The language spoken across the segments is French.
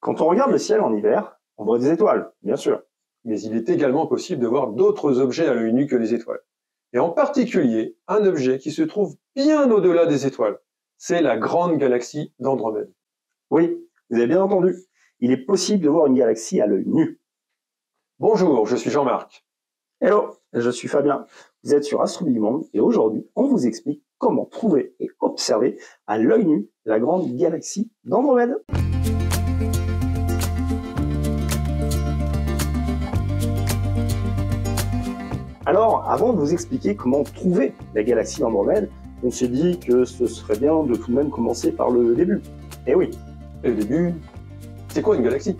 Quand on regarde le ciel en hiver, on voit des étoiles, bien sûr. Mais il est également possible de voir d'autres objets à l'œil nu que les étoiles. Et en particulier, un objet qui se trouve bien au-delà des étoiles. C'est la grande galaxie d'Andromède. Oui, vous avez bien entendu. Il est possible de voir une galaxie à l'œil nu. Bonjour, je suis Jean-Marc. Hello, je suis Fabien. Vous êtes sur Astronomie du Monde et aujourd'hui, on vous explique comment trouver et observer à l'œil nu la grande galaxie d'Andromède. Alors, avant de vous expliquer comment trouver la galaxie d'Andromède, on s'est dit que ce serait bien de tout de même commencer par le début. Eh oui. Et le début, c'est quoi une galaxie?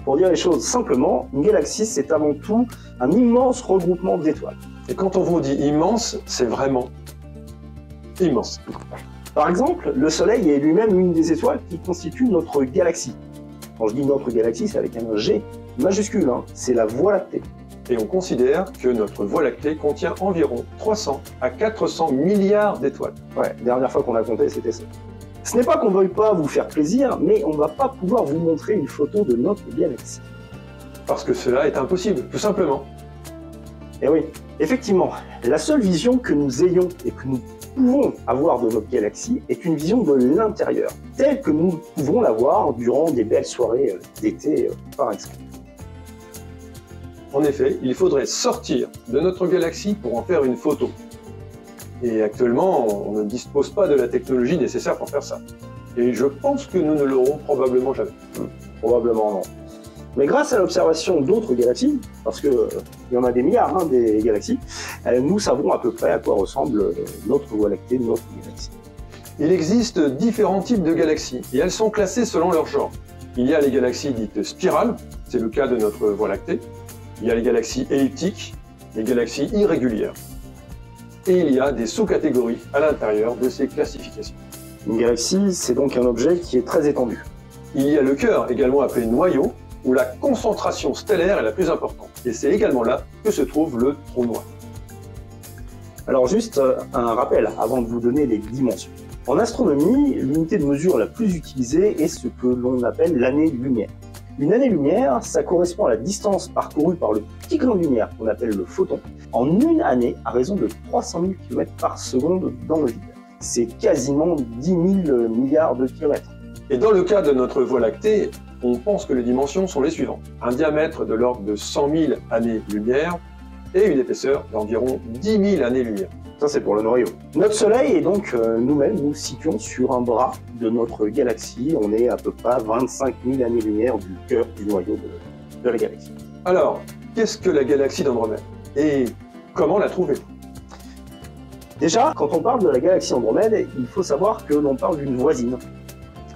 Pour dire les choses simplement, une galaxie, c'est avant tout un immense regroupement d'étoiles. Et quand on vous dit immense, c'est vraiment immense. Par exemple, le Soleil est lui-même une des étoiles qui constitue notre galaxie. Quand je dis notre galaxie, c'est avec un G majuscule, c'est la Voie lactée. Et on considère que notre Voie lactée contient environ 300 à 400 milliards d'étoiles. Ouais, dernière fois qu'on a compté, c'était ça. Ce n'est pas qu'on ne veuille pas vous faire plaisir, mais on ne va pas pouvoir vous montrer une photo de notre galaxie. Parce que cela est impossible, tout simplement. Et oui, effectivement, la seule vision que nous ayons et que nous pouvons avoir de notre galaxie est une vision de l'intérieur, telle que nous pouvons la voir durant des belles soirées d'été, par exemple. En effet, il faudrait sortir de notre galaxie pour en faire une photo. Et actuellement, on ne dispose pas de la technologie nécessaire pour faire ça. Et je pense que nous ne l'aurons probablement jamais. Probablement non. Mais grâce à l'observation d'autres galaxies, parce qu'il y en a des milliards des galaxies, nous savons à peu près à quoi ressemble notre Voie lactée, notre galaxie. Il existe différents types de galaxies, et elles sont classées selon leur genre. Il y a les galaxies dites spirales, c'est le cas de notre Voie lactée. Il y a les galaxies elliptiques, les galaxies irrégulières. Et il y a des sous-catégories à l'intérieur de ces classifications. Une galaxie, c'est donc un objet qui est très étendu. Il y a le cœur, également appelé noyau, où la concentration stellaire est la plus importante. Et c'est également là que se trouve le trou noir. Alors juste un rappel avant de vous donner les dimensions. En astronomie, l'unité de mesure la plus utilisée est ce que l'on appelle l'année-lumière. Une année-lumière, ça correspond à la distance parcourue par le petit grain de lumière qu'on appelle le photon, en une année à raison de 300 000 km par seconde dans le vide. C'est quasiment 10 000 milliards de kilomètres. Et dans le cas de notre Voie lactée, on pense que les dimensions sont les suivantes. Un diamètre de l'ordre de 100 000 années-lumière et une épaisseur d'environ 10 000 années-lumière. Ça, c'est pour le noyau. Notre Soleil est donc nous-mêmes, nous situons sur un bras de notre galaxie. On est à peu près à 25 000 années-lumière du cœur du noyau de la galaxie. Alors, qu'est-ce que la galaxie d'Andromède? Et comment la trouver? Déjà, quand on parle de la galaxie Andromède, il faut savoir que l'on parle d'une voisine.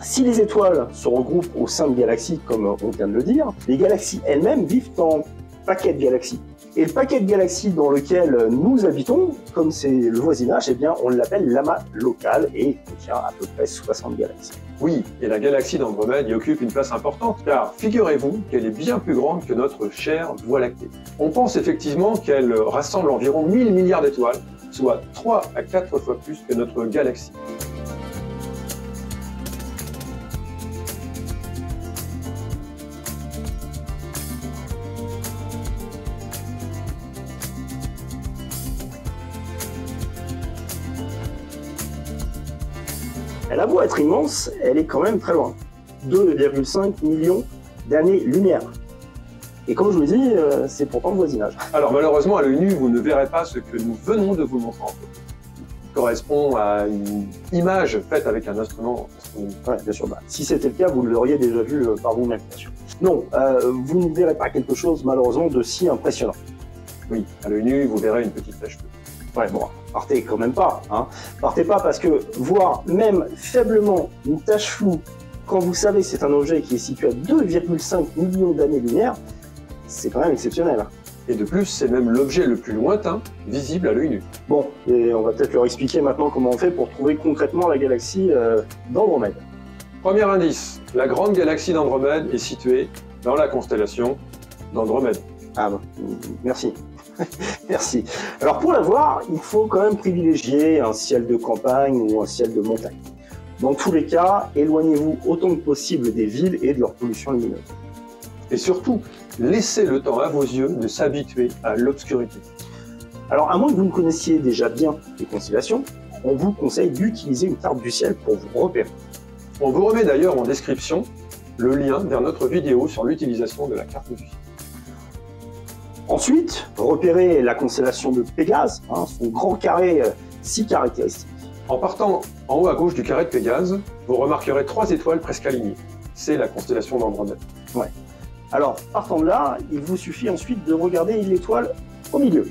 Si les étoiles se regroupent au sein de galaxies, comme on vient de le dire, les galaxies elles-mêmes vivent en paquets de galaxies. Et le paquet de galaxies dans lequel nous habitons, comme c'est le voisinage, eh bien, on l'appelle l'amas local et contient à peu près 60 galaxies. Oui, et la galaxie d'Andromède y occupe une place importante, car figurez-vous qu'elle est bien plus grande que notre chère Voie lactée. On pense effectivement qu'elle rassemble environ 1000 milliards d'étoiles, soit 3 à 4 fois plus que notre galaxie. Elle a beau être immense, elle est quand même très loin. 2,5 millions d'années-lumière. Et comme je vous dis, c'est pourtant le voisinage. Alors malheureusement, à l'œil nu, vous ne verrez pas ce que nous venons de vous montrer en photo. Il correspond à une image faite avec un instrument astronomique. Ouais, bien sûr. Si c'était le cas, vous l'auriez déjà vu par vous-même, bien sûr. Non, vous ne verrez pas quelque chose, malheureusement, de si impressionnant. Oui, à l'œil nu, vous verrez une petite tache bleue. Ouais, bon, partez quand même pas. Partez pas parce que voir même faiblement une tache floue, quand vous savez que c'est un objet qui est situé à 2,5 millions d'années-lumière, c'est quand même exceptionnel. Et de plus, c'est même l'objet le plus lointain visible à l'œil nu. Bon, et on va peut-être leur expliquer maintenant comment on fait pour trouver concrètement la galaxie d'Andromède. Premier indice, la grande galaxie d'Andromède est située dans la constellation d'Andromède. Ah bah, merci. Merci. Alors pour la voir, il faut quand même privilégier un ciel de campagne ou un ciel de montagne. Dans tous les cas, éloignez-vous autant que possible des villes et de leur pollution lumineuse. Et surtout, laissez le temps à vos yeux de s'habituer à l'obscurité. Alors, à moins que vous ne connaissiez déjà bien les constellations, on vous conseille d'utiliser une carte du ciel pour vous repérer. On vous remet d'ailleurs en description le lien vers notre vidéo sur l'utilisation de la carte du ciel. Ensuite, repérez la constellation de Pégase, son grand carré si caractéristique. En partant en haut à gauche du carré de Pégase, vous remarquerez 3 étoiles presque alignées. C'est la constellation d'Andromède. Ouais. Alors, partant de là, il vous suffit ensuite de regarder l'étoile au milieu.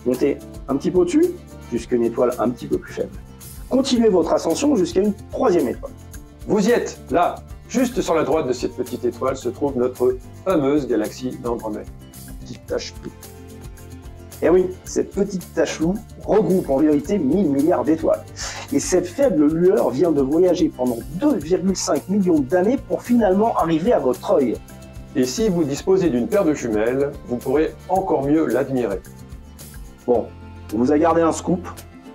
Montez un petit peu au-dessus, jusqu'à une étoile un petit peu plus faible. Continuez votre ascension jusqu'à une 3e étoile. Vous y êtes, là, juste sur la droite de cette petite étoile se trouve notre fameuse galaxie d'Andromède. Petite tache floue. Et oui, cette petite tache floue regroupe en vérité 1000 milliards d'étoiles. Et cette faible lueur vient de voyager pendant 2,5 millions d'années pour finalement arriver à votre œil. Et si vous disposez d'une paire de jumelles, vous pourrez encore mieux l'admirer. Bon, on vous a gardé un scoop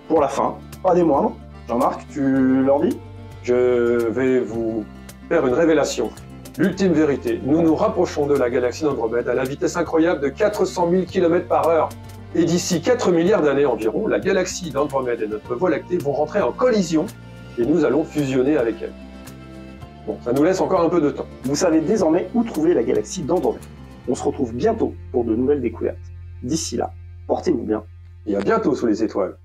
pour la fin, pas des moindres. Jean-Marc, tu leur dis? Je vais vous faire une révélation. L'ultime vérité, nous nous rapprochons de la galaxie d'Andromède à la vitesse incroyable de 400 000 km/h. Et d'ici 4 milliards d'années environ, la galaxie d'Andromède et notre Voie lactée vont rentrer en collision et nous allons fusionner avec elle. Bon, ça nous laisse encore un peu de temps. Vous savez désormais où trouver la galaxie d'Andromède. On se retrouve bientôt pour de nouvelles découvertes. D'ici là, portez-vous bien. Et à bientôt sous les étoiles.